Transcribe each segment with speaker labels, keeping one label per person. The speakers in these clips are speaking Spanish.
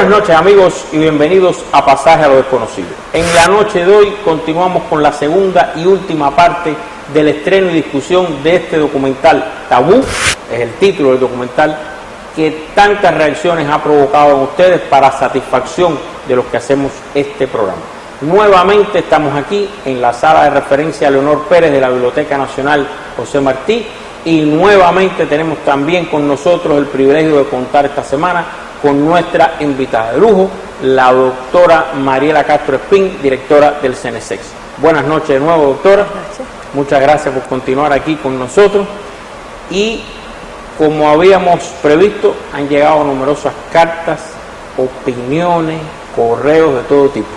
Speaker 1: Buenas noches, amigos, y bienvenidos a Pasaje a lo Desconocido. En la noche de hoy continuamos con la segunda y última parte del estreno y discusión de este documental Tabú, es el título del documental, que tantas reacciones ha provocado en ustedes para satisfacción de los que hacemos este programa. Nuevamente estamos aquí en la sala de referencia Leonor Pérez de la Biblioteca Nacional José Martí, y nuevamente tenemos también con nosotros el privilegio de contar esta semana con nuestra invitada de lujo, la doctora Mariela Castro Espín, directora del CENESEX. Buenas noches de nuevo, doctora.
Speaker 2: Buenas noches.
Speaker 1: Muchas gracias por continuar aquí con nosotros. Y como habíamos previsto, han llegado numerosas cartas, opiniones, correos de todo tipo.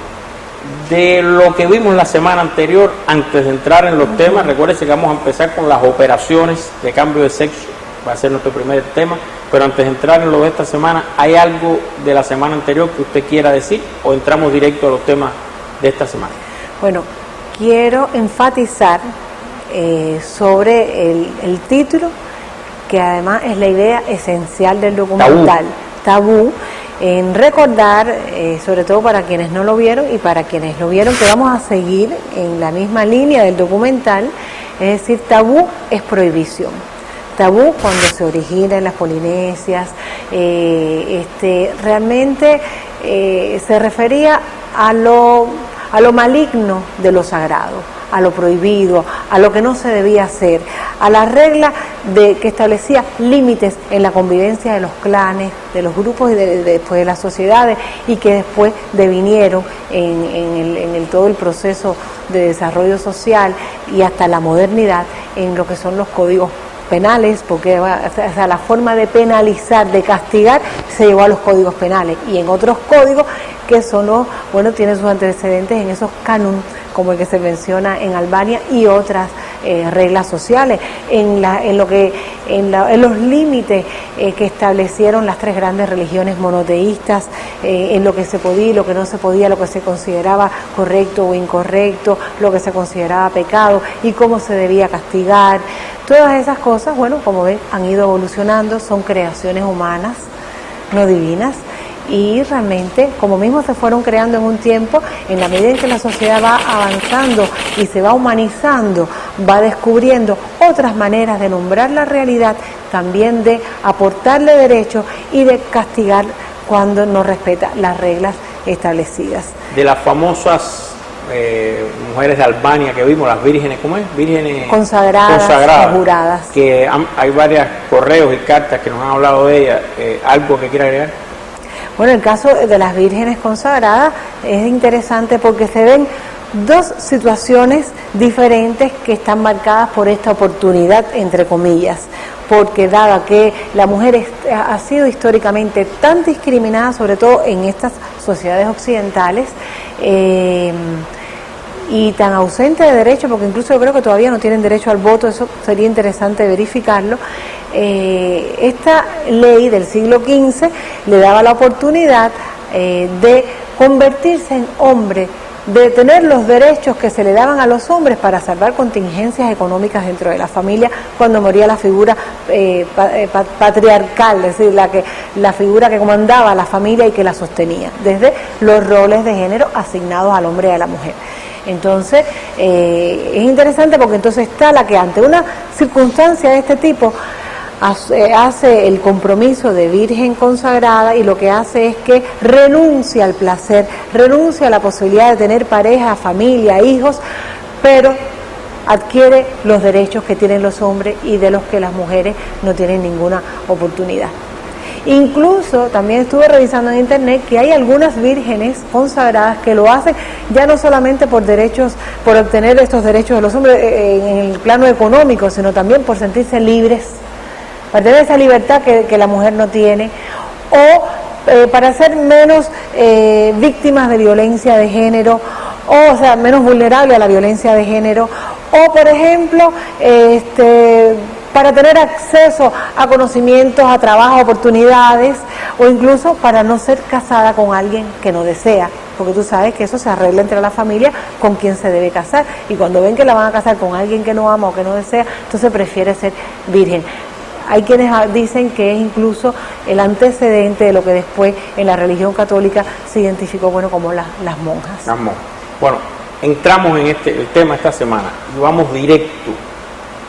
Speaker 1: De lo que vimos la semana anterior, antes de entrar en los temas, recuérdense que vamos a empezar con las operaciones de cambio de sexo, va a ser nuestro primer tema, pero antes de entrar en lo de esta semana, ¿hay algo de la semana anterior que usted quiera decir o entramos directo a los temas de esta semana?
Speaker 2: Bueno, quiero enfatizar sobre el título, que además es la idea esencial del documental, Tabú, en recordar, sobre todo para quienes no lo vieron y para quienes lo vieron, que vamos a seguir en la misma línea del documental, es decir, tabú es prohibición. Tabú, cuando se origina en las Polinesias, realmente se refería a lo maligno de lo sagrado, a lo prohibido, a lo que no se debía hacer, a la regla que establecía límites en la convivencia de los clanes, de los grupos y después de las sociedades, y que después devinieron en todo el proceso de desarrollo social y hasta la modernidad en lo que son los códigos penales, porque la forma de penalizar, de castigar, se llevó a los códigos penales, y en otros códigos que tienen sus antecedentes en esos cánones, como el que se menciona en Albania, y otras reglas sociales, en los límites que establecieron las tres grandes religiones monoteístas, en lo que se podía y lo que no se podía, lo que se consideraba correcto o incorrecto, lo que se consideraba pecado y cómo se debía castigar. Todas esas cosas, como ven, han ido evolucionando, son creaciones humanas, no divinas, y realmente, como mismo se fueron creando en un tiempo, en la medida en que la sociedad va avanzando y se va humanizando, va descubriendo otras maneras de nombrar la realidad, también de aportarle derechos y de castigar cuando no respeta las reglas establecidas.
Speaker 1: De las famosas mujeres de Albania que vimos, las vírgenes, ¿cómo es? Vírgenes
Speaker 2: consagradas, juradas.
Speaker 1: Que hay varios correos y cartas que nos han hablado de ellas. ¿Algo que quiera agregar?
Speaker 2: Bueno, el caso de las vírgenes consagradas es interesante porque se ven dos situaciones diferentes que están marcadas por esta oportunidad, entre comillas, porque dada que la mujer ha sido históricamente tan discriminada, sobre todo en estas sociedades occidentales, y tan ausente de derecho, porque incluso yo creo que todavía no tienen derecho al voto, eso sería interesante verificarlo. Esta ley del siglo XV le daba la oportunidad de convertirse en hombre, de tener los derechos que se le daban a los hombres para salvar contingencias económicas dentro de la familia cuando moría la figura patriarcal, es decir, la figura que comandaba la familia y que la sostenía, desde los roles de género asignados al hombre y a la mujer. Entonces, es interesante porque entonces está la que ante una circunstancia de este tipo hace el compromiso de virgen consagrada, y lo que hace es que renuncia al placer, renuncia a la posibilidad de tener pareja, familia, hijos, pero adquiere los derechos que tienen los hombres y de los que las mujeres no tienen ninguna oportunidad. Incluso también estuve revisando en internet que hay algunas vírgenes consagradas que lo hacen ya no solamente por obtener estos derechos de los hombres en el plano económico, sino también por sentirse libres, para tener esa libertad que la mujer no tiene, o para ser menos víctimas de violencia de género, o sea, menos vulnerables a la violencia de género, o por ejemplo, para tener acceso a conocimientos, a trabajo, a oportunidades, o incluso para no ser casada con alguien que no desea, porque tú sabes que eso se arregla entre la familia con quien se debe casar, y cuando ven que la van a casar con alguien que no ama o que no desea, entonces prefiere ser virgen. hay quienes dicen que es incluso el antecedente de lo que después en la religión católica se identificó, bueno, como las monjas.
Speaker 1: Las monjas. Bueno, entramos en el tema esta semana y vamos directo.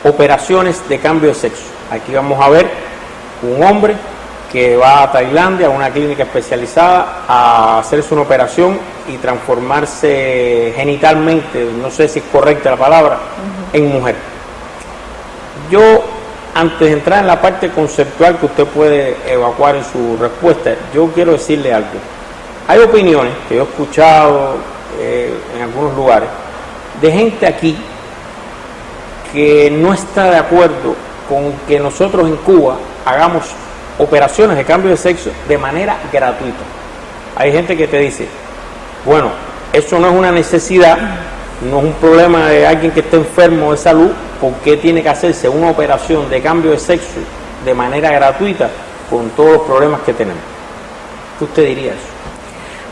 Speaker 1: Operaciones de cambio de sexo. Aquí vamos a ver un hombre que va a Tailandia, a una clínica especializada, a hacerse una operación y transformarse genitalmente, no sé si es correcta la palabra, en mujer. Yo, antes de entrar en la parte conceptual que usted puede evacuar en su respuesta, yo quiero decirle algo. Hay opiniones que yo he escuchado en algunos lugares de gente aquí que no está de acuerdo con que nosotros en Cuba hagamos operaciones de cambio de sexo de manera gratuita. Hay gente que te dice, bueno, eso no es una necesidad, no es un problema de alguien que esté enfermo de salud, ¿por qué tiene que hacerse una operación de cambio de sexo de manera gratuita con todos los problemas que tenemos? ¿Qué usted diría eso?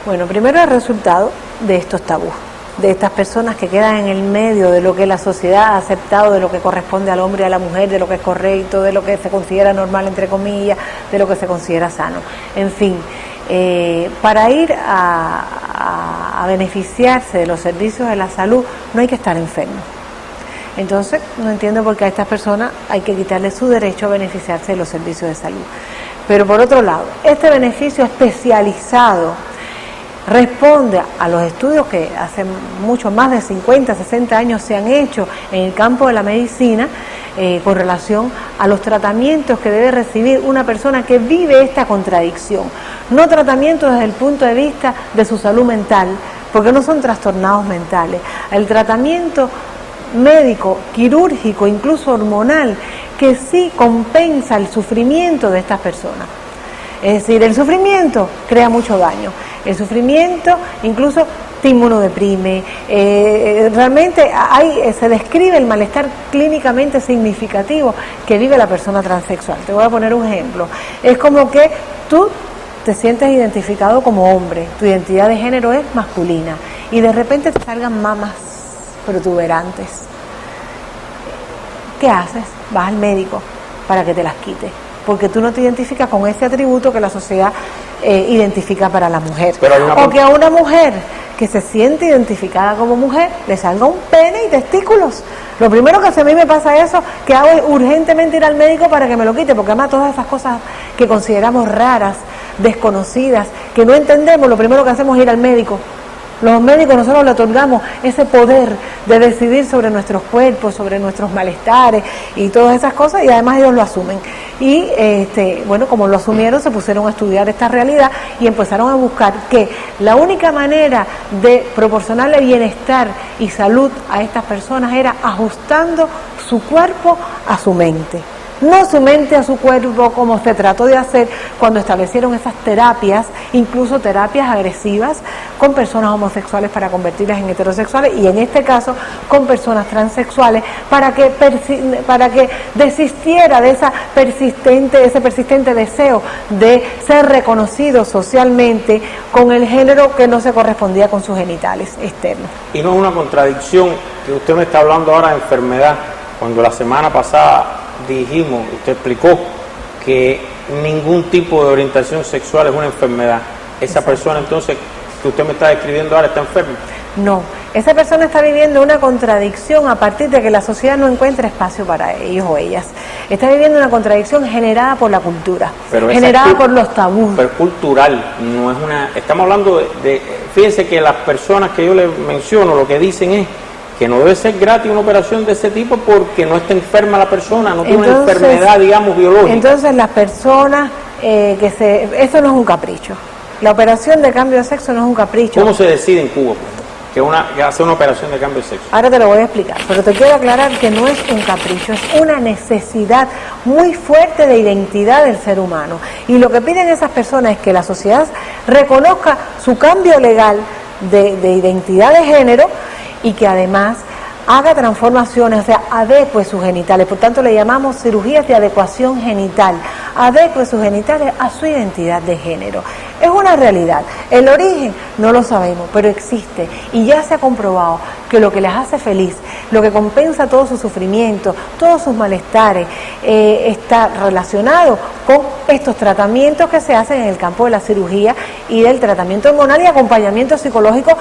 Speaker 2: Bueno, primero el resultado de estos tabús, de estas personas que quedan en el medio de lo que la sociedad ha aceptado, de lo que corresponde al hombre y a la mujer, de lo que es correcto, de lo que se considera normal, entre comillas, de lo que se considera sano. En fin, para ir a beneficiarse de los servicios de la salud no hay que estar enfermo. Entonces, no entiendo por qué a estas personas hay que quitarle su derecho a beneficiarse de los servicios de salud. Pero por otro lado, este beneficio especializado responde a los estudios que hace mucho más de 50, 60 años se han hecho en el campo de la medicina con relación a los tratamientos que debe recibir una persona que vive esta contradicción. No tratamientos desde el punto de vista de su salud mental, porque no son trastornados mentales. El tratamiento médico, quirúrgico, incluso hormonal, que sí compensa el sufrimiento de estas personas. Es decir, el sufrimiento crea mucho daño. El sufrimiento incluso te inmunodeprime. Realmente se describe el malestar clínicamente significativo que vive la persona transexual. Te voy a poner un ejemplo. Es como que tú te sientes identificado como hombre, tu identidad de género es masculina y de repente te salgan mamas protuberantes. ¿Qué haces? Vas al médico para que te las quite, porque tú no te identificas con ese atributo que la sociedad identifica para la mujer. O que a una mujer que se siente identificada como mujer le salga un pene y testículos. Lo primero que a mí me pasa eso, que hago es urgentemente ir al médico para que me lo quite, porque además todas esas cosas que consideramos raras, desconocidas, que no entendemos, lo primero que hacemos es ir al médico. Los médicos nosotros le otorgamos ese poder de decidir sobre nuestros cuerpos, sobre nuestros malestares y todas esas cosas, y además ellos lo asumen. Y bueno, como lo asumieron, se pusieron a estudiar esta realidad y empezaron a buscar que la única manera de proporcionarle bienestar y salud a estas personas era ajustando su cuerpo a su mente. No su mente a su cuerpo, como se trató de hacer cuando establecieron esas terapias, incluso terapias agresivas con personas homosexuales para convertirlas en heterosexuales, y en este caso con personas transexuales para que desistiera de ese persistente deseo de ser reconocido socialmente con el género que no se correspondía con sus genitales externos.
Speaker 1: Y no es una contradicción que usted me está hablando ahora de enfermedad, cuando la semana pasada dijimos, usted explicó que ningún tipo de orientación sexual es una enfermedad. Esa persona entonces que usted me está describiendo ahora está enferma.
Speaker 2: No, esa persona está viviendo una contradicción a partir de que la sociedad no encuentra espacio para ellos o ellas. Está viviendo una contradicción generada por la cultura, generada por los tabús.
Speaker 1: Pero cultural, no es una... Estamos hablando de... Fíjense que las personas que yo les menciono lo que dicen es que no debe ser gratis una operación de ese tipo porque no está enferma la persona, no tiene una enfermedad, digamos, biológica.
Speaker 2: Entonces las personas eso no es un capricho. La operación de cambio de sexo no es un capricho.
Speaker 1: ¿Cómo se decide en Cuba que hacer una operación de cambio de sexo?
Speaker 2: Ahora te lo voy a explicar, pero te quiero aclarar que no es un capricho, es una necesidad muy fuerte de identidad del ser humano. Y lo que piden esas personas es que la sociedad reconozca su cambio legal de identidad de género y que además haga transformaciones, o sea, adecue sus genitales. Por tanto, le llamamos cirugías de adecuación genital. Adecue sus genitales a su identidad de género. Es una realidad. El origen no lo sabemos, pero existe y ya se ha comprobado que lo que les hace feliz, lo que compensa todo su sufrimiento, todos sus malestares, está relacionado con estos tratamientos que se hacen en el campo de la cirugía y del tratamiento hormonal y acompañamiento psicológico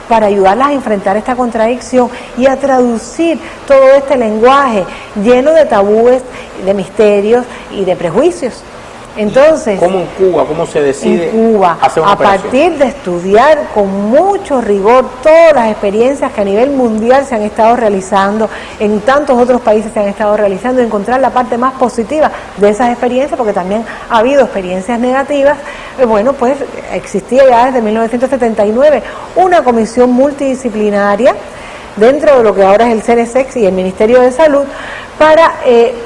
Speaker 2: para ayudarlas a enfrentar esta contradicción y a traducir todo este lenguaje lleno de tabúes, de misterios y de prejuicios. Entonces,
Speaker 1: ¿cómo en Cuba, cómo se decide
Speaker 2: en Cuba,
Speaker 1: hacer una operación?
Speaker 2: partir de estudiar con mucho rigor todas las experiencias que a nivel mundial se han estado realizando, en tantos otros países se han estado realizando, encontrar la parte más positiva de esas experiencias, porque también ha habido experiencias negativas. Bueno, pues existía ya desde 1979 una comisión multidisciplinaria dentro de lo que ahora es el CNSEX y el Ministerio de Salud, para,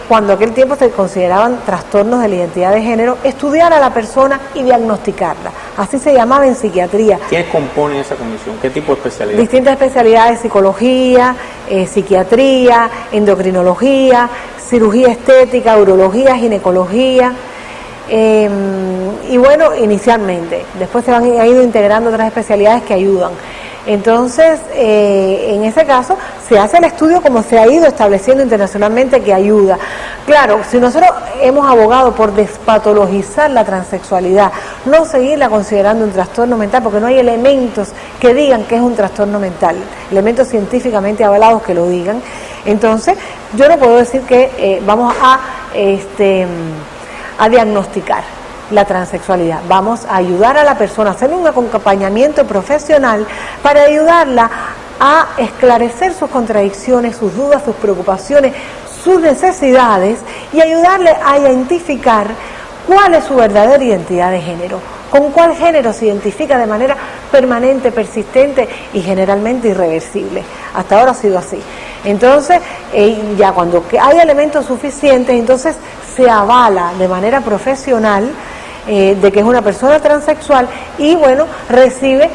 Speaker 2: cuando aquel tiempo se consideraban trastornos de la identidad de género, estudiar a la persona y diagnosticarla. Así se llamaba en psiquiatría.
Speaker 1: ¿Quiénes componen esa comisión? ¿Qué tipo de especialidades?
Speaker 2: Distintas especialidades: psicología, psiquiatría, endocrinología, cirugía estética, urología, ginecología. Y bueno, inicialmente, después se han ido integrando otras especialidades que ayudan. Entonces, en ese caso, se hace el estudio como se ha ido estableciendo internacionalmente, que ayuda. Claro, si nosotros hemos abogado por despatologizar la transexualidad, no seguirla considerando un trastorno mental, porque no hay elementos que digan que es un trastorno mental, elementos científicamente avalados que lo digan, entonces yo no puedo decir que vamos a diagnosticar la transexualidad. Vamos a ayudar a la persona, a hacerle un acompañamiento profesional para ayudarla a esclarecer sus contradicciones, sus dudas, sus preocupaciones, sus necesidades, y ayudarle a identificar cuál es su verdadera identidad de género, con cuál género se identifica de manera permanente, persistente y generalmente irreversible. Hasta ahora ha sido así. Entonces, ya cuando hay elementos suficientes, entonces se avala de manera profesional de que es una persona transexual y bueno, recibe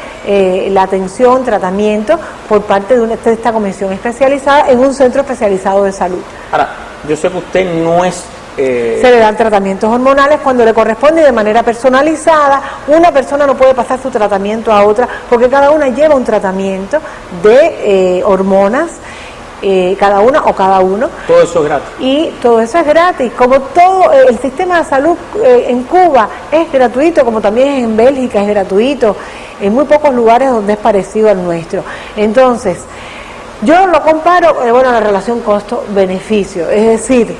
Speaker 2: la atención, tratamiento por parte de esta comisión especializada en un centro especializado de salud.
Speaker 1: Ahora, yo sé que usted no es...
Speaker 2: Se le dan tratamientos hormonales cuando le corresponde y de manera personalizada. Una persona no puede pasar su tratamiento a otra porque cada una lleva un tratamiento de hormonas, cada una o cada uno.
Speaker 1: Todo eso es gratis.
Speaker 2: Y todo eso es gratis. Como todo el sistema de salud en Cuba es gratuito, como también en Bélgica es gratuito, en muy pocos lugares donde es parecido al nuestro. Entonces, yo lo comparo, la relación costo-beneficio, es decir,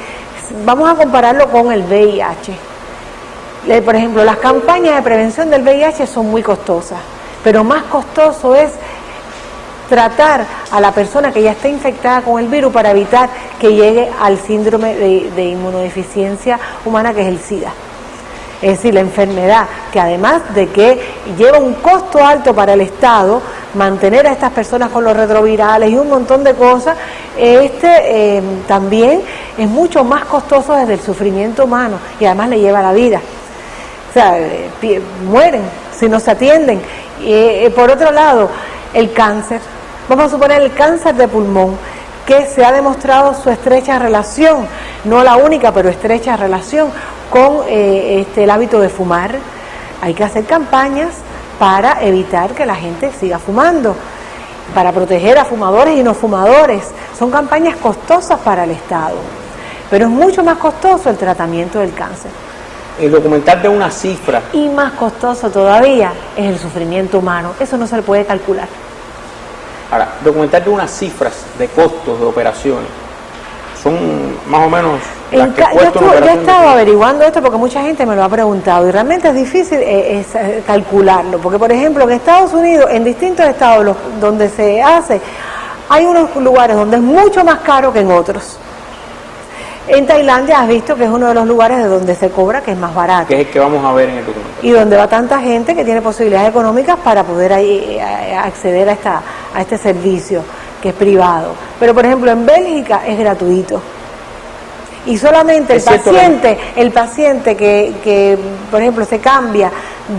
Speaker 2: vamos a compararlo con el VIH. Por ejemplo, las campañas de prevención del VIH son muy costosas, pero más costoso es tratar a la persona que ya está infectada con el virus para evitar que llegue al síndrome de inmunodeficiencia humana, que es el SIDA. Es decir, la enfermedad que además de que lleva un costo alto para el Estado, mantener a estas personas con los retrovirales y un montón de cosas, también es mucho más costoso desde el sufrimiento humano y además le lleva la vida. O sea, mueren si no se atienden. Por otro lado, el cáncer. Vamos a suponer el cáncer de pulmón, que se ha demostrado su estrecha relación, no la única, pero estrecha relación con el hábito de fumar. Hay que hacer campañas para evitar que la gente siga fumando, para proteger a fumadores y no fumadores. Son campañas costosas para el Estado, pero es mucho más costoso el tratamiento del cáncer.
Speaker 1: El documental de una cifra.
Speaker 2: Y más costoso todavía es el sufrimiento humano. Eso no se le puede calcular.
Speaker 1: Ahora, documentar de unas cifras de costos de operaciones, son más o menos las que cuesta una operación.
Speaker 2: Yo he estado averiguando esto porque mucha gente me lo ha preguntado y realmente es difícil calcularlo, porque por ejemplo en Estados Unidos, en distintos estados donde se hace, hay unos lugares donde es mucho más caro que en otros. En Tailandia has visto que es uno de los lugares de donde se cobra, que es más barato.
Speaker 1: Que es el que vamos a ver en el documental.
Speaker 2: Y donde va tanta gente que tiene posibilidades económicas para poder acceder a este servicio, que es privado. Pero por ejemplo en Bélgica es gratuito. Y solamente el paciente que por ejemplo se cambia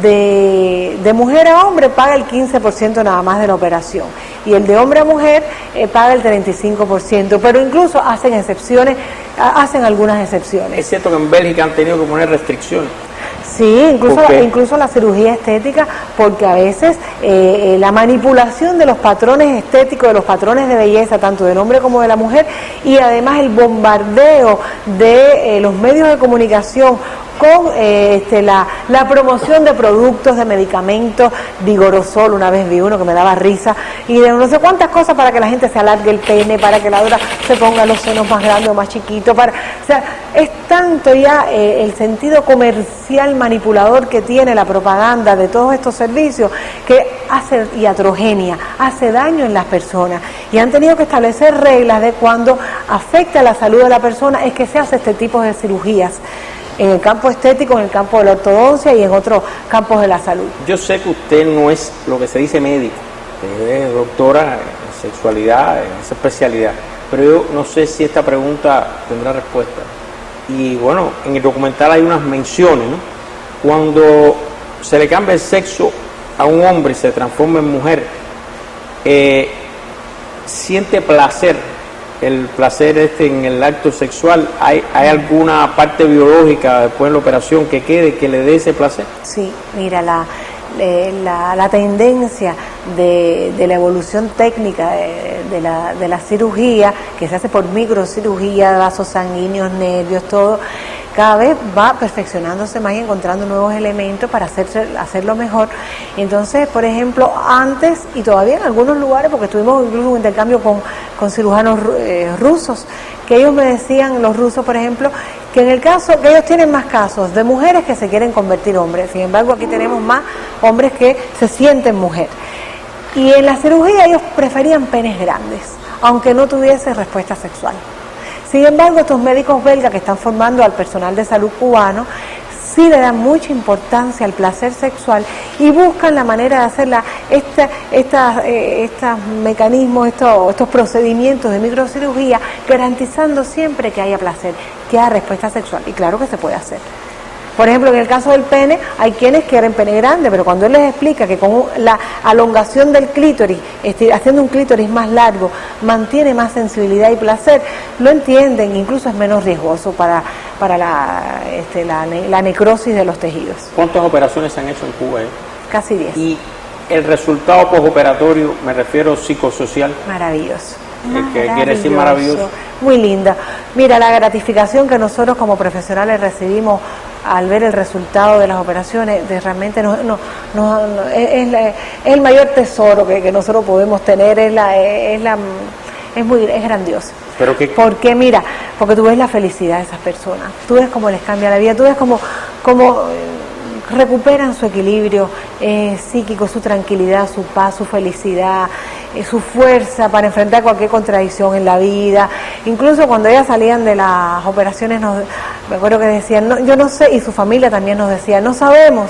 Speaker 2: de mujer a hombre paga el 15% nada más de la operación, y el de hombre a mujer paga el 35%, pero incluso hacen algunas excepciones.
Speaker 1: Es cierto que en Bélgica han tenido que poner restricciones.
Speaker 2: Sí, incluso la cirugía estética, porque a veces la manipulación de los patrones estéticos, de los patrones de belleza, tanto del hombre como de la mujer, y además el bombardeo de los medios de comunicación con la promoción de productos, de medicamentos, Vigorosol, una vez vi uno que me daba risa, y de no sé cuántas cosas para que la gente se alargue el pene, para que la otra se ponga los senos más grandes o más chiquitos, o sea, es tanto ya el sentido comercial manipulador que tiene la propaganda de todos estos servicios, que hace iatrogenia, hace daño en las personas, y han tenido que establecer reglas de cuando afecta la salud de la persona es que se hace este tipo de cirugías, en el campo estético, en el campo de la ortodoncia y en otros campos de la salud.
Speaker 1: Yo sé que usted no es lo que se dice médico, es doctora en sexualidad, en esa especialidad, pero yo no sé si esta pregunta tendrá respuesta. Y bueno, en el documental hay unas menciones, ¿no? Cuando se le cambia el sexo a un hombre y se transforma en mujer, siente placer. El placer en el acto sexual, ¿hay alguna parte biológica después de la operación que quede que le dé ese placer?
Speaker 2: Sí, mira, la tendencia de la evolución técnica de la cirugía, que se hace por microcirugía, vasos sanguíneos, nervios, todo, cada vez va perfeccionándose más y encontrando nuevos elementos para hacerlo mejor. Entonces, por ejemplo, antes, y todavía en algunos lugares, porque tuvimos incluso un intercambio con cirujanos rusos, que ellos me decían, los rusos, por ejemplo, que en el caso, que ellos tienen más casos de mujeres que se quieren convertir hombres. Sin embargo, aquí tenemos más hombres que se sienten mujer. Y en la cirugía ellos preferían penes grandes, aunque no tuviese respuesta sexual. Sin embargo, estos médicos belgas que están formando al personal de salud cubano sí le dan mucha importancia al placer sexual y buscan la manera de hacer estos mecanismos, estos procedimientos de microcirugía, garantizando siempre que haya placer, que haya respuesta sexual. Y claro que se puede hacer. Por ejemplo, en el caso del pene, hay quienes quieren pene grande, pero cuando él les explica que con la elongación del clítoris, haciendo un clítoris más largo, mantiene más sensibilidad y placer, lo entienden, incluso es menos riesgoso para la necrosis de los tejidos.
Speaker 1: ¿Cuántas operaciones se han hecho en Cuba?
Speaker 2: Casi 10.
Speaker 1: Y el resultado postoperatorio, me refiero psicosocial.
Speaker 2: Maravilloso.
Speaker 1: ¿Qué quiere decir maravilloso?
Speaker 2: Muy linda. Mira, la gratificación que nosotros como profesionales recibimos al ver el resultado de las operaciones, realmente es el mayor tesoro que nosotros podemos tener, es grandioso.
Speaker 1: ¿Pero qué?
Speaker 2: Porque mira, porque tú ves la felicidad de esas personas, tú ves cómo les cambia la vida, tú ves cómo recuperan su equilibrio psíquico, su tranquilidad, su paz, su felicidad, su fuerza para enfrentar cualquier contradicción en la vida. Incluso cuando ellas salían de las operaciones, me acuerdo que decían, no, yo no sé, y su familia también nos decía, no sabemos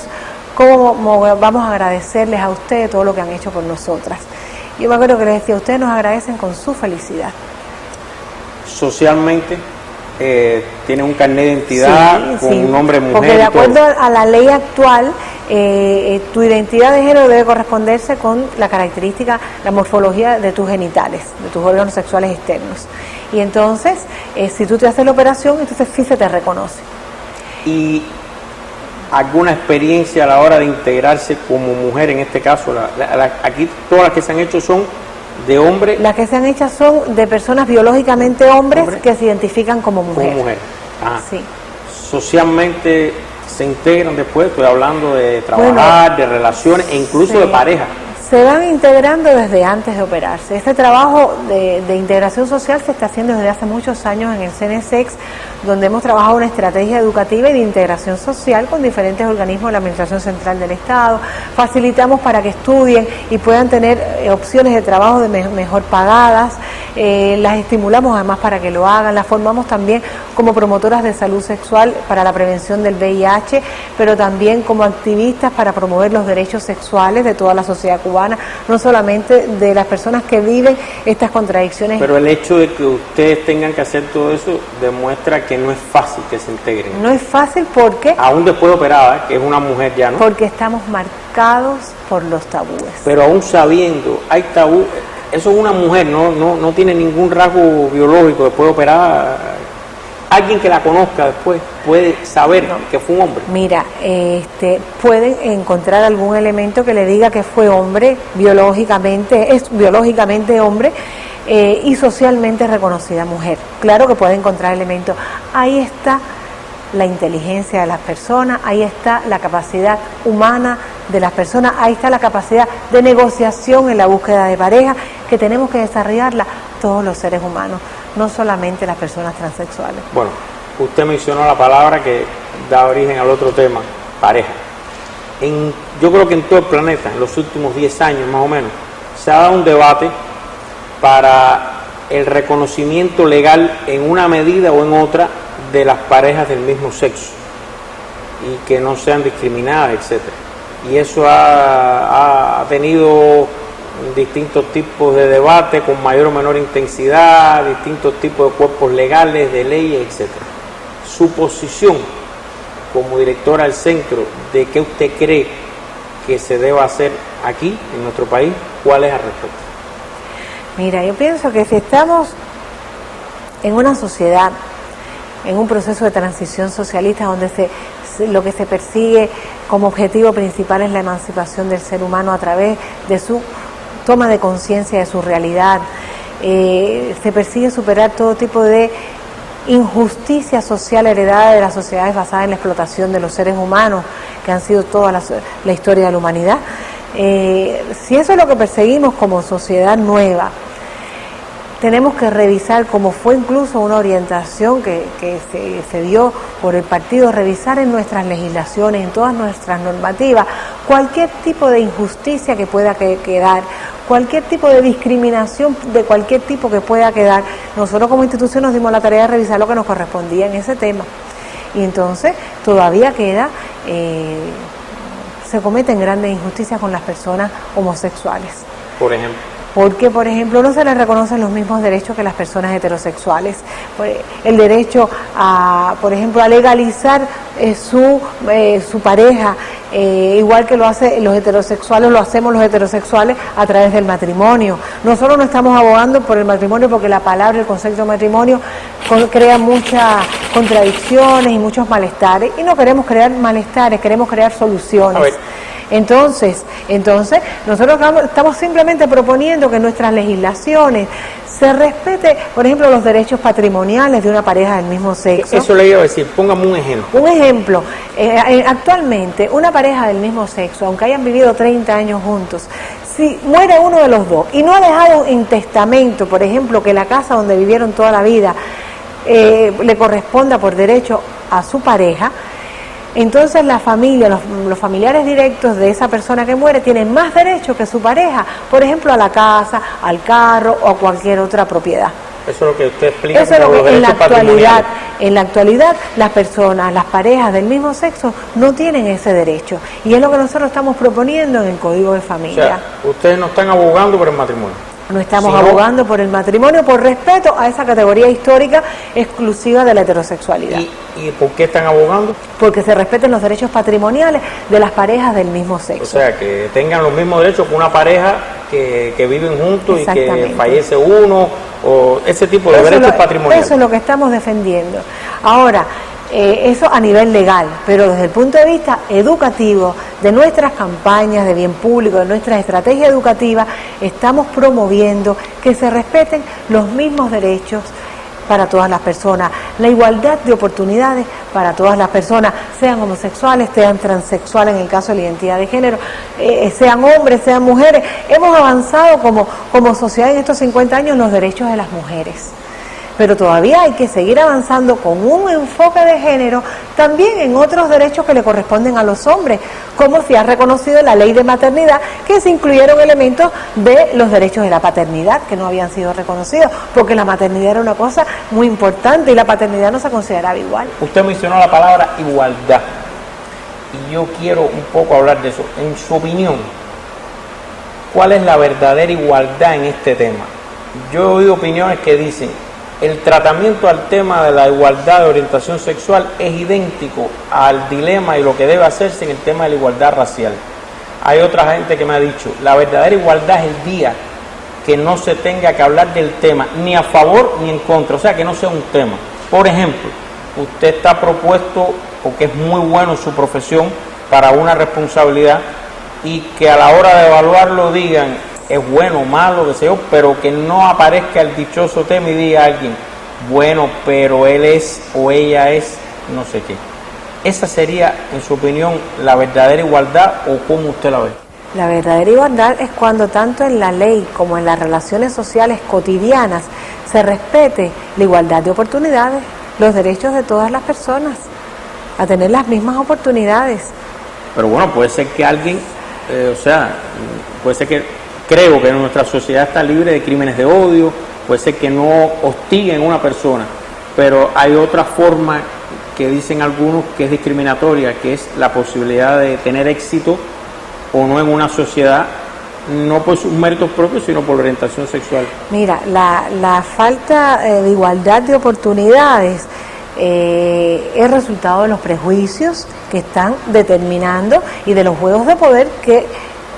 Speaker 2: cómo vamos a agradecerles a ustedes todo lo que han hecho por nosotras. Yo me acuerdo que les decía, ustedes nos agradecen con su felicidad.
Speaker 1: Socialmente, tiene un carnet de identidad con un nombre mujer.
Speaker 2: Porque de acuerdo a la ley actual, tu identidad de género debe corresponderse con la característica, la morfología de tus genitales, de tus órganos sexuales externos. Y entonces, si tú te haces la operación, entonces sí se te reconoce.
Speaker 1: ¿Y alguna experiencia a la hora de integrarse como mujer en este caso? Aquí todas las que se han hecho son de hombres.
Speaker 2: Las que se han hecho son de personas biológicamente hombres que se identifican como mujeres.
Speaker 1: Como mujeres. Ajá.
Speaker 2: Sí.
Speaker 1: Socialmente se integran después, estoy hablando de trabajar, de relaciones e incluso de pareja.
Speaker 2: Se van integrando desde antes de operarse. Este trabajo de integración social se está haciendo desde hace muchos años en el CNSEX, donde hemos trabajado una estrategia educativa y de integración social con diferentes organismos de la Administración Central del Estado. Facilitamos para que estudien y puedan tener opciones de trabajo mejor pagadas. Las estimulamos además para que lo hagan. Las formamos también como promotoras de salud sexual para la prevención del VIH, pero también como activistas para promover los derechos sexuales de toda la sociedad cubana, no solamente de las personas que viven estas contradicciones.
Speaker 1: Pero el hecho de que ustedes tengan que hacer todo eso demuestra que no es fácil que se integren.
Speaker 2: No es fácil porque...
Speaker 1: Aún después de operada, que es una mujer ya, ¿no?
Speaker 2: Porque estamos marcados por los tabúes.
Speaker 1: Pero aún sabiendo, hay tabú. Eso es una mujer, no tiene ningún rasgo biológico después de operada. alguien que la conozca después puede saber que fue un hombre.
Speaker 2: Mira, pueden encontrar algún elemento que le diga que fue hombre, biológicamente, es biológicamente hombre, y socialmente reconocida mujer. Claro que puede encontrar elementos. Ahí está la inteligencia de las personas, ahí está la capacidad humana de las personas, ahí está la capacidad de negociación en la búsqueda de pareja, que tenemos que desarrollarla todos los seres humanos, no solamente las personas transexuales.
Speaker 1: Bueno, usted mencionó la palabra que da origen al otro tema, pareja. Yo creo que en todo el planeta, en los últimos 10 años más o menos, se ha dado un debate para el reconocimiento legal en una medida o en otra de las parejas del mismo sexo y que no sean discriminadas, etcétera. Y eso ha tenido distintos tipos de debate con mayor o menor intensidad, distintos tipos de cuerpos legales, de leyes, etcétera. Su posición como directora del centro, ¿de qué usted cree que se deba hacer aquí, en nuestro país? ¿Cuál es al respecto?
Speaker 2: Mira, yo pienso que si estamos en una sociedad, en un proceso de transición socialista donde lo que se persigue como objetivo principal es la emancipación del ser humano a través de su toma de conciencia de su realidad, se persigue superar todo tipo de injusticia social heredada de las sociedades basadas en la explotación de los seres humanos, que han sido toda la historia de la humanidad. Si eso es lo que perseguimos como sociedad nueva, tenemos que revisar, como fue incluso una orientación que se dio por el partido, revisar en nuestras legislaciones, en todas nuestras normativas, cualquier tipo de injusticia que pueda quedar, cualquier tipo de discriminación de cualquier tipo que pueda quedar. Nosotros como institución nos dimos la tarea de revisar lo que nos correspondía en ese tema. Y entonces todavía queda, se cometen grandes injusticias con las personas homosexuales.
Speaker 1: Por ejemplo.
Speaker 2: Porque, por ejemplo, no se les reconocen los mismos derechos que las personas heterosexuales. El derecho a, por ejemplo, a legalizar su pareja, igual que lo hacen los heterosexuales, lo hacemos los heterosexuales a través del matrimonio. Nosotros no estamos abogando por el matrimonio porque la palabra, el concepto de matrimonio crea muchas contradicciones y muchos malestares, y no queremos crear malestares, queremos crear soluciones. Entonces, nosotros estamos simplemente proponiendo que en nuestras legislaciones se respete, por ejemplo, los derechos patrimoniales de una pareja del mismo sexo.
Speaker 1: Eso le iba a decir, póngame un ejemplo.
Speaker 2: Un ejemplo, actualmente una pareja del mismo sexo, aunque hayan vivido 30 años juntos, si muere uno de los dos y no ha dejado en testamento, por ejemplo, que la casa donde vivieron toda la vida le corresponda por derecho a su pareja, entonces la familia, los familiares directos de esa persona que muere tienen más derecho que su pareja, por ejemplo a la casa, al carro o a cualquier otra propiedad.
Speaker 1: Eso es lo que usted explica.
Speaker 2: Eso es lo que en la actualidad las personas, las parejas del mismo sexo no tienen ese derecho, y es lo que nosotros estamos proponiendo en el Código de Familia.
Speaker 1: O sea, ustedes no están abogando por el matrimonio.
Speaker 2: No estamos abogando por el matrimonio, por respeto a esa categoría histórica exclusiva de la heterosexualidad.
Speaker 1: ¿Y por qué están abogando?
Speaker 2: Porque se respeten los derechos patrimoniales de las parejas del mismo sexo.
Speaker 1: O sea, que tengan los mismos derechos que una pareja que viven juntos y que fallece uno, o ese tipo de derechos patrimoniales.
Speaker 2: Eso es lo que estamos defendiendo. Ahora, eso a nivel legal, pero desde el punto de vista educativo, de nuestras campañas de bien público, de nuestras estrategias educativas, estamos promoviendo que se respeten los mismos derechos para todas las personas, la igualdad de oportunidades para todas las personas, sean homosexuales, sean transexuales en el caso de la identidad de género, sean hombres, sean mujeres. Hemos avanzado como sociedad en estos 50 años en los derechos de las mujeres, pero todavía hay que seguir avanzando con un enfoque de género también en otros derechos que le corresponden a los hombres, como se ha reconocido en la ley de maternidad, que se incluyeron elementos de los derechos de la paternidad que no habían sido reconocidos, porque la maternidad era una cosa muy importante y la paternidad no se consideraba igual.
Speaker 1: Usted mencionó la palabra igualdad, y yo quiero un poco hablar de eso. En su opinión, ¿cuál es la verdadera igualdad en este tema? Yo he oído opiniones que dicen: el tratamiento al tema de la igualdad de orientación sexual es idéntico al dilema y lo que debe hacerse en el tema de la igualdad racial. Hay otra gente que me ha dicho: la verdadera igualdad es el día que no se tenga que hablar del tema ni a favor ni en contra, o sea, que no sea un tema. Por ejemplo, usted está propuesto, porque es muy bueno en su profesión, para una responsabilidad, y que a la hora de evaluarlo digan, es bueno, malo, que sé yo, pero que no aparezca el dichoso tema y diga alguien, bueno, pero él es o ella es no sé qué. ¿Esa sería, en su opinión, la verdadera igualdad o cómo usted la ve?
Speaker 2: La verdadera igualdad es cuando tanto en la ley como en las relaciones sociales cotidianas se respete la igualdad de oportunidades, los derechos de todas las personas a tener las mismas oportunidades.
Speaker 1: Pero bueno, puede ser que alguien, puede ser que, creo que nuestra sociedad está libre de crímenes de odio, puede ser que no hostiguen a una persona, pero hay otra forma que dicen algunos que es discriminatoria, que es la posibilidad de tener éxito o no en una sociedad, no por sus méritos propios, sino por la orientación sexual.
Speaker 2: Mira, la falta de igualdad de oportunidades es resultado de los prejuicios que están determinando y de los juegos de poder que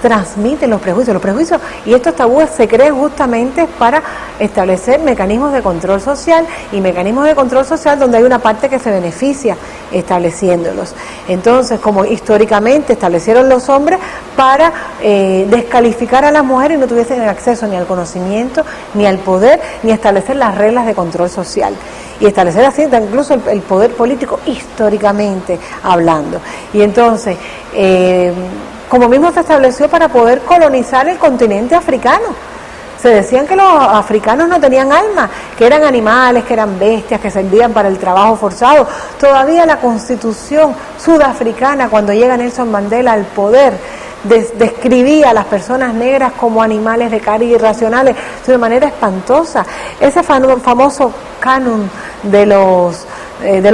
Speaker 2: transmiten los prejuicios. Los prejuicios y estos tabúes se crean justamente para establecer mecanismos de control social, y mecanismos de control social donde hay una parte que se beneficia estableciéndolos. Entonces, como históricamente establecieron los hombres para descalificar a las mujeres y no tuviesen acceso ni al conocimiento, ni al poder, ni a establecer las reglas de control social. Y establecer así incluso el poder político históricamente hablando. Y entonces, como mismo se estableció para poder colonizar el continente africano. Se decían que los africanos no tenían alma, que eran animales, que eran bestias, que servían para el trabajo forzado. Todavía la Constitución sudafricana, cuando llega Nelson Mandela al poder, describía a las personas negras como animales de caras irracionales de una manera espantosa. Ese famoso canon de los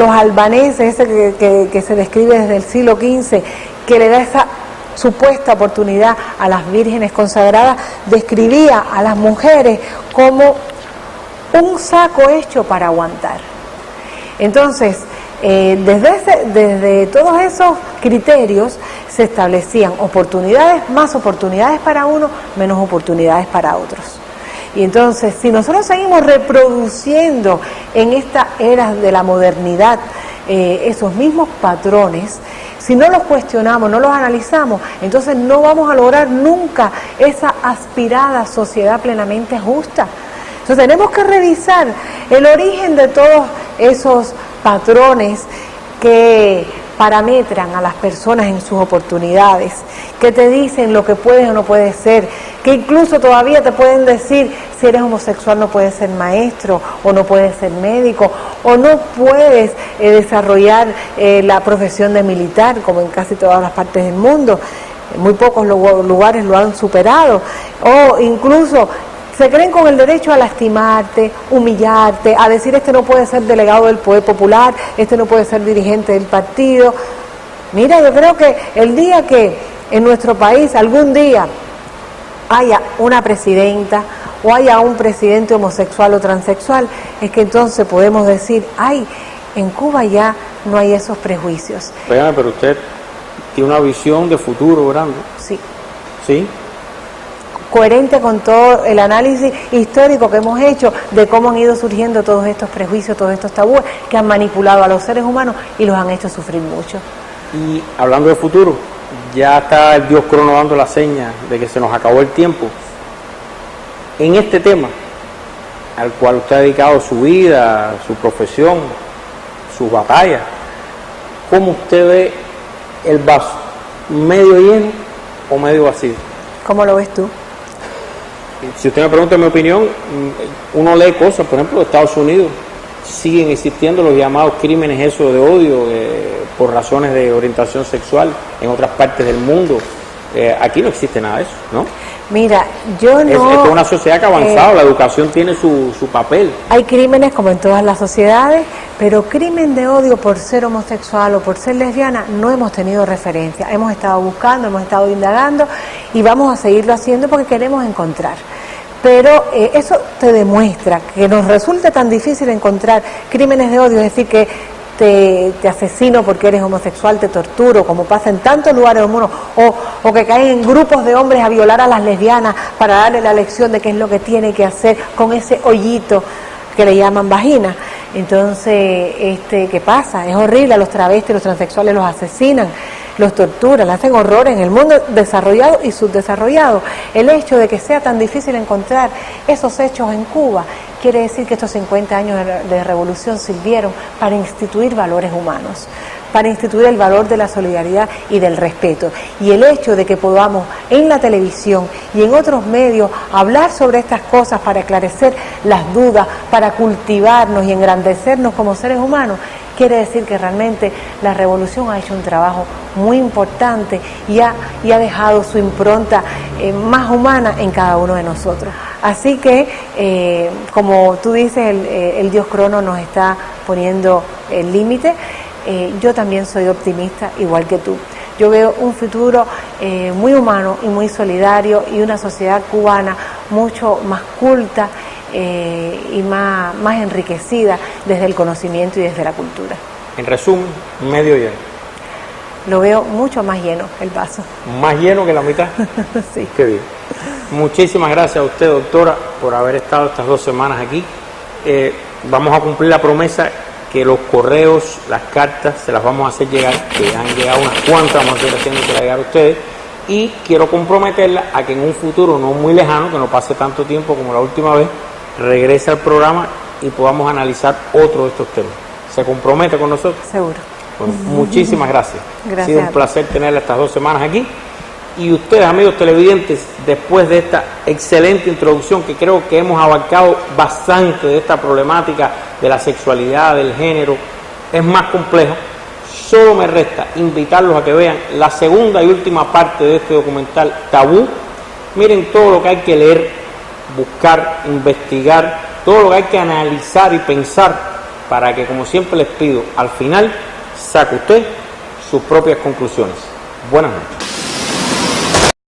Speaker 2: albaneses, ese que se describe desde el siglo XV, que le da esa supuesta oportunidad a las vírgenes consagradas, describía a las mujeres como un saco hecho para aguantar. Entonces, desde todos esos criterios se establecían oportunidades, más oportunidades para uno, menos oportunidades para otros. Y entonces, si nosotros seguimos reproduciendo en esta era de la modernidad esos mismos patrones, si no los cuestionamos, no los analizamos, entonces no vamos a lograr nunca esa aspirada sociedad plenamente justa. Entonces tenemos que revisar el origen de todos esos patrones que parametran a las personas en sus oportunidades, que te dicen lo que puedes o no puedes ser, que incluso todavía te pueden decir si eres homosexual no puedes ser maestro o no puedes ser médico o no puedes desarrollar la profesión de militar, como en casi todas las partes del mundo. Muy pocos lugares lo han superado, o incluso se creen con el derecho a lastimarte, humillarte, a decir este no puede ser delegado del Poder Popular, este no puede ser dirigente del partido. Mira, yo creo que el día que en nuestro país algún día haya una presidenta o haya un presidente homosexual o transexual, es que entonces podemos decir, ay, en Cuba ya no hay esos prejuicios.
Speaker 1: Véame, pero usted tiene una visión de futuro grande.
Speaker 2: Sí.
Speaker 1: ¿Sí?
Speaker 2: Coherente con todo el análisis histórico que hemos hecho de cómo han ido surgiendo todos estos prejuicios, todos estos tabúes que han manipulado a los seres humanos y los han hecho sufrir mucho.
Speaker 1: Y hablando de futuro, ya está el Dios Crono dando la seña de que se nos acabó el tiempo. En este tema, al cual usted ha dedicado su vida, su profesión, sus batallas, ¿cómo usted ve el vaso? ¿Medio lleno o medio vacío?
Speaker 2: ¿Cómo lo ves tú?
Speaker 1: Si usted me pregunta mi opinión, uno lee cosas, por ejemplo, de Estados Unidos, siguen existiendo los llamados crímenes esos de odio por razones de orientación sexual en otras partes del mundo. Aquí no existe nada de eso, ¿no?
Speaker 2: Mira, yo no...
Speaker 1: Es una sociedad que ha avanzado, la educación tiene su papel.
Speaker 2: Hay crímenes como en todas las sociedades, pero crimen de odio por ser homosexual o por ser lesbiana no hemos tenido referencia. Hemos estado buscando, hemos estado indagando y vamos a seguirlo haciendo porque queremos encontrar. Pero eso te demuestra que nos resulta tan difícil encontrar crímenes de odio, es decir, que te asesino porque eres homosexual, te torturo, como pasa en tantos lugares del mundo, o que caen en grupos de hombres a violar a las lesbianas para darle la lección de qué es lo que tiene que hacer con ese hoyito que le llaman vagina. Entonces, ¿qué pasa? Es horrible, a los travestis, los transexuales los asesinan, los torturan, hacen horrores en el mundo desarrollado y subdesarrollado. El hecho de que sea tan difícil encontrar esos hechos en Cuba quiere decir que estos 50 años de revolución sirvieron para instituir valores humanos, para instituir el valor de la solidaridad y del respeto. Y el hecho de que podamos en la televisión y en otros medios hablar sobre estas cosas para esclarecer las dudas, para cultivarnos y engrandecernos como seres humanos, quiere decir que realmente la revolución ha hecho un trabajo muy importante y ha dejado su impronta más humana en cada uno de nosotros. Así que, como tú dices, el dios Crono nos está poniendo el límite. Yo también soy optimista, igual que tú. Yo veo un futuro muy humano y muy solidario y una sociedad cubana mucho más culta y más enriquecida desde el conocimiento y desde la cultura.
Speaker 1: En resumen, medio lleno.
Speaker 2: Lo veo mucho más lleno el vaso.
Speaker 1: ¿Más lleno que la mitad?
Speaker 2: Sí.
Speaker 1: Qué bien. Muchísimas gracias a usted, doctora, por haber estado estas 2 semanas aquí. Vamos a cumplir la promesa que los correos, las cartas, se las vamos a hacer llegar, que han llegado unas cuantas, vamos a hacer haciéndose llegar a ustedes. Y quiero comprometerla a que en un futuro no muy lejano, que no pase tanto tiempo como la última vez, regrese al programa y podamos analizar otro de estos temas. ¿Se compromete con nosotros?
Speaker 2: Seguro.
Speaker 1: Bueno, muchísimas gracias.
Speaker 2: Gracias.
Speaker 1: Ha sido un placer tenerla estas 2 semanas aquí. Y ustedes, amigos televidentes, después de esta excelente introducción, que creo que hemos abarcado bastante de esta problemática de la sexualidad, del género, es más compleja, solo me resta invitarlos a que vean la segunda y última parte de este documental Tabú. Miren todo lo que hay que leer, buscar, investigar, todo lo que hay que analizar y pensar para que, como siempre les pido, al final saque usted sus propias conclusiones. Buenas noches.